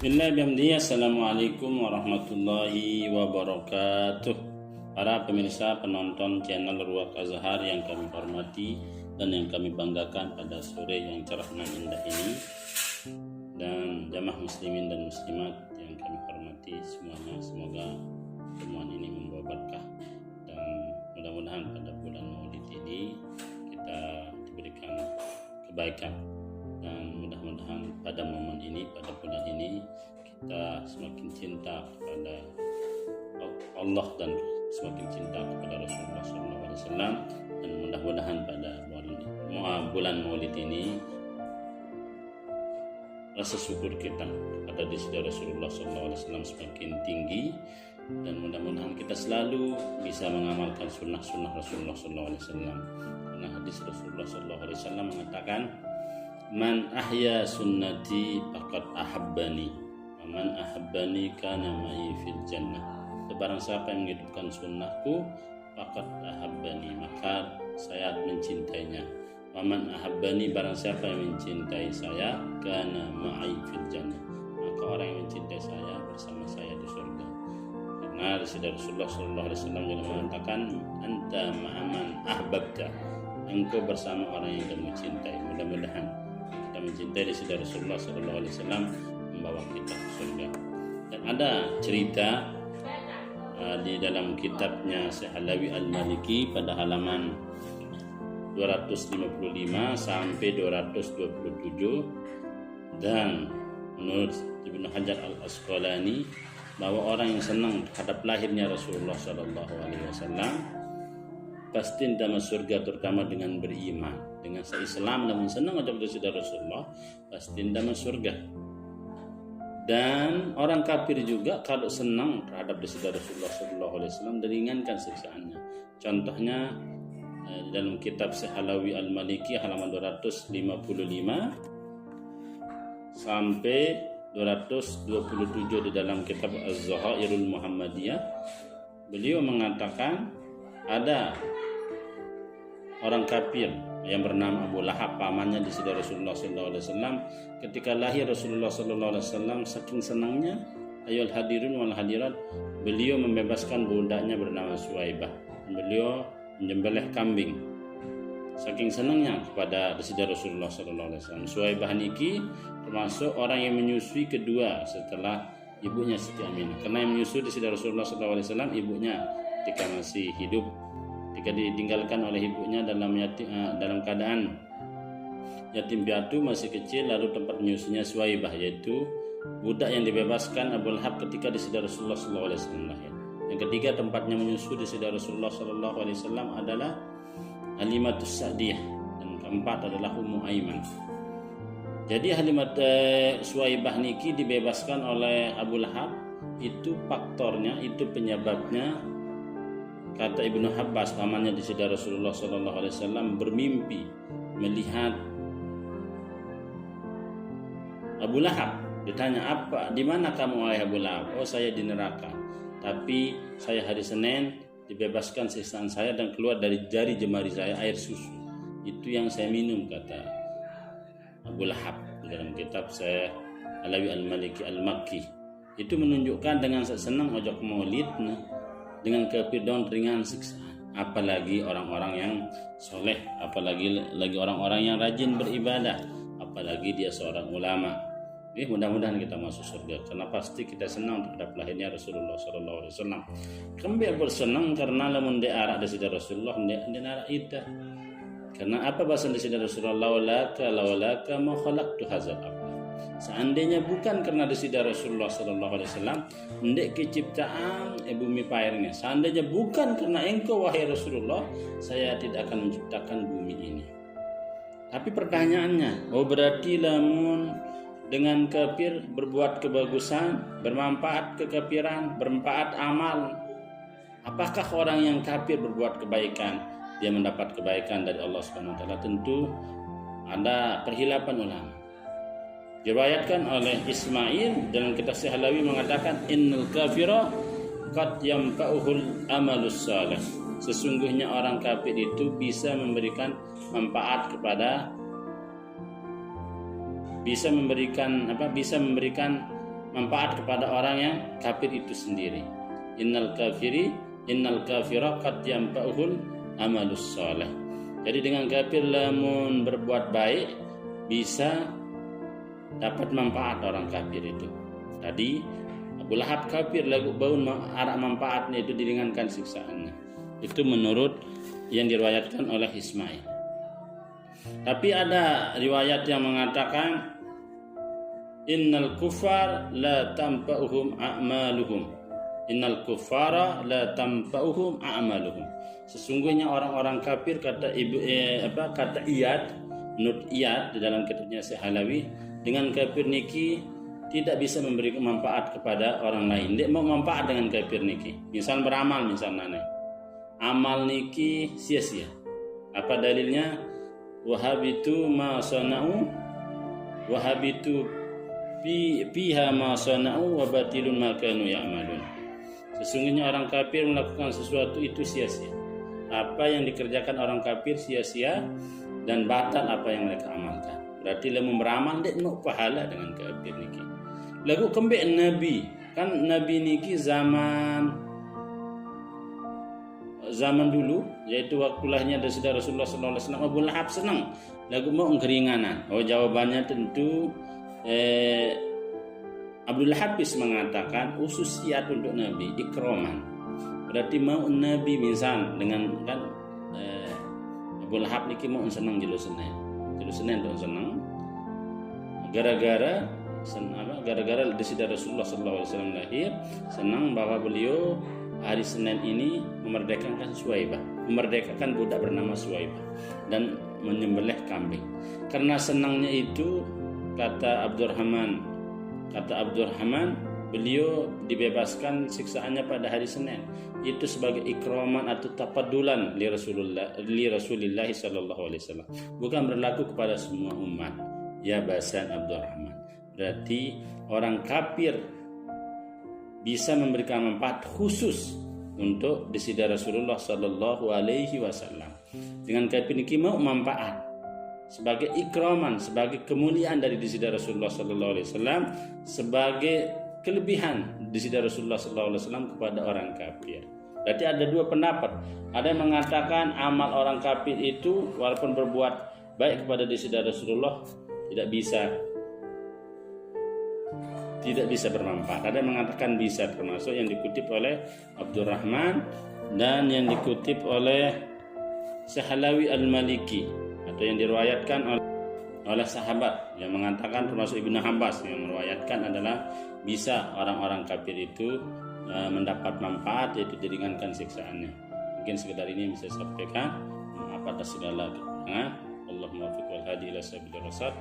Bismillahirrahmanirrahim. Assalamualaikum warahmatullahi wabarakatuh. Para pemirsa penonton channel Ruwaq Azhar yang kami hormati dan yang kami banggakan pada sore yang cerah dan indah ini, dan jamaah muslimin dan muslimat yang kami hormati semuanya, semoga pertemuan ini membawa berkah dan mudah-mudahan pada bulan Maulid ini kita diberikan kebaikan, dan mudah-mudahan pada momen ini, pada bulan ini kita semakin cinta kepada Allah dan semakin cinta kepada Rasulullah SAW, dan mudah-mudahan pada bulan Maulid ini rasa syukur kita kepada diri Rasulullah SAW semakin tinggi, dan mudah-mudahan kita selalu bisa mengamalkan sunnah-sunnah Rasulullah SAW. Karena hadis Rasulullah SAW mengatakan, "Man ahya sunnati faqad ahabbani, wa man ahabbani kana ma'i fil jannah." Barang siapa yang menghidupkan sunnahku, faqad ahabbani, maka saya mencintainya. Wa man ahabbani, barang siapa yang mencintai saya, kana ma'i fil jannah, maka orang yang mencintai saya bersama saya di surga. Karena Rasulullah SAW juga mengatakan, "Anta ma'aman ahbabta," engkau bersama orang yang kamu cintai. Mudah-mudahan kita mencintai Rasulullah SAW membawa kita ke surga. Dan ada cerita di dalam kitabnya Syekh Alawi Al-Maliki pada halaman 255 sampai 227, dan menurut Ibnu Hajar Al-Asqalani bahwa orang yang senang terhadap lahirnya Rasulullah SAW pasti dalam surga, terutama dengan beriman, dengan se-Islam namun senang aja bersama Rasulullah, pasti dalam surga. Dan orang kafir juga kalau senang terhadap Rasulullah SAW diringankan siksaannya. Contohnya dalam kitab Syekh Alawi Al-Maliki halaman 255 sampai 227 di dalam kitab Az-Zahairul Muhammadiyah, beliau mengatakan ada orang kafir yang bernama Abu Lahab, pamannya di sisi Rasulullah SAW. Ketika lahir Rasulullah SAW, saking senangnya, ayol hadirun wal hadirat, beliau membebaskan budaknya bernama Suwaibah. Beliau menyembelih kambing saking senangnya kepada sisi Rasulullah SAW. Suwaibah niki termasuk orang yang menyusui kedua setelah ibunya Siti Aminah. Karena yang menyusui di sisi Rasulullah SAW ibunya ketika masih hidup, ketika ditinggalkan oleh ibunya dalam keadaan yatim piatu masih kecil, lalu tempat menyusunya Suwaibah, yaitu budak yang dibebaskan Abu Lahab ketika di sisi Rasulullah SAW. Yang ketiga tempatnya menyusu di sisi Rasulullah SAW adalah Halimatus Sa'diyah, dan keempat adalah Ummu Aiman. Jadi Suwaibah niki dibebaskan oleh Abu Lahab, itu faktornya, itu penyebabnya, kata Ibnu Abbas, pamannya di sisi Rasulullah SAW, bermimpi melihat Abu Lahab. Ditanya, "Apa, di mana kamu wahai Abu Lahab?" "Oh, saya di neraka. Tapi saya hari Senin dibebaskan siksaan saya dan keluar dari jari jemari saya air susu. Itu yang saya minum," kata Abu Lahab dalam kitab saya Alawi Al-Maliki Al-Makki. Itu menunjukkan dengan senang ojok maulid dengan kepirdon ringan siksaan. Apalagi orang-orang yang soleh, apalagi orang-orang yang rajin beribadah, apalagi dia seorang ulama. Mudah-mudahan kita masuk surga, karena pasti kita senang terhadap lahirnya Rasulullah SAW. Kami bersenang karena lamun de arak de sida Rasulullah de arak ita. Karena apa bahasa de sida Rasulullah, lawalaka ma khalaqtu hadzal abd. Seandainya bukan karena de sida Rasulullah SAW, ndek keciptaan bumi pairnya. Seandainya bukan karena engkau wahai Rasulullah, saya tidak akan menciptakan bumi ini. Tapi pertanyaannya, berarti lamun dengan kafir berbuat kebagusan, bermanfaat kekafiran, bermanfaat amal, apakah orang yang kafir berbuat kebaikan dia mendapat kebaikan dari Allah SWT? Tentu ada perhilapan ulama. Diriwayatkan oleh Ismail dalam kitab Syekh Alawi mengatakan, "Innal kafira qad yanfa'uhul amalus salih." Sesungguhnya orang kafir itu bisa memberikan manfaat kepada, bisa memberikan manfaat kepada orang yang kafir itu sendiri. Innal kafira qad yanfa'uhul amalus shalih. Jadi dengan kafir lamun berbuat baik bisa dapat manfaat orang kafir itu. Tadi Abu Lahab kafir lagu baun arah manfaatnya itu diringankan siksaannya. Itu menurut yang diriwayatkan oleh Ismail. Tapi ada riwayat yang mengatakan innal kufar la tanfa'uhum a'maluhum. Innal kufara la tanfa'uhum a'maluhum. Sesungguhnya orang-orang kafir kata Iyad, menurut Iyad di dalam kitabnya Syekh-Halawi, dengan kafir niki tidak bisa memberi manfaat kepada orang lain. Dia mau manfaat dengan kafir niki. Misal beramal misalnya. Amal niki sia-sia. Apa dalilnya? Wahabitu ma sana'u wahabitu fiha ma sana'u wa batilun ma kanu ya'malun. Sesungguhnya orang kafir melakukan sesuatu itu sia-sia. Apa yang dikerjakan orang kafir sia-sia dan batal apa yang mereka amalkan. Berarti lamun beramal dek no pahala dengan kafir niki. Lagu kembek Nabi, kan Nabi niki zaman dulu, yaitu waktu lahirnya dari Rasulullah SAW. Abu Lahab senang lagu mau keringanan. Jawabannya tentu Abdul Hafiz mengatakan khususiyat untuk Nabi ikroman. Berarti mau Nabi misal dengan kan Abu Lahab niki mau senang jelo Senin tuh senang gara-gara dari Rasulullah SAW lahir, senang bahwa beliau hari Senin ini memerdekakan Suwaibah, memerdekakan budak bernama Suwaibah dan menyembelih kambing. Karena senangnya itu, kata Abdurrahman, beliau dibebaskan siksaannya pada hari Senin. Itu sebagai ikraman atau tapadulan li Rasulillah sallallahu alaihi wasallam. Bukan berlaku kepada semua umat. Ya Basan Abdurrahman. Berarti orang kafir bisa memberikan manfaat khusus untuk di sisi Rasulullah sallallahu alaihi wasallam. Dengan kafir ini mau manfaat sebagai ikraman, sebagai kemuliaan dari di sisi Rasulullah sallallahu alaihi wasallam, sebagai kelebihan di sisi Rasulullah sallallahu alaihi wasallam kepada orang kafir. Berarti ada dua pendapat. Ada yang mengatakan amal orang kafir itu walaupun berbuat baik kepada di sisi Rasulullah tidak bisa bermanfaat. Ada yang mengatakan bisa, termasuk yang dikutip oleh Abdurrahman dan yang dikutip oleh Syekh-Halawi Al-Maliki, atau yang diriwayatkan oleh sahabat yang mengatakan, termasuk Ibnu Abbas yang meriwayatkan adalah bisa orang-orang kafir itu mendapat manfaat, yaitu diringankan siksaannya. Mungkin sekedar ini yang bisa saya sampaikan. Maaf atas segala kekurangan. Allahumma fiq wal hadi ila sabilir rasyad.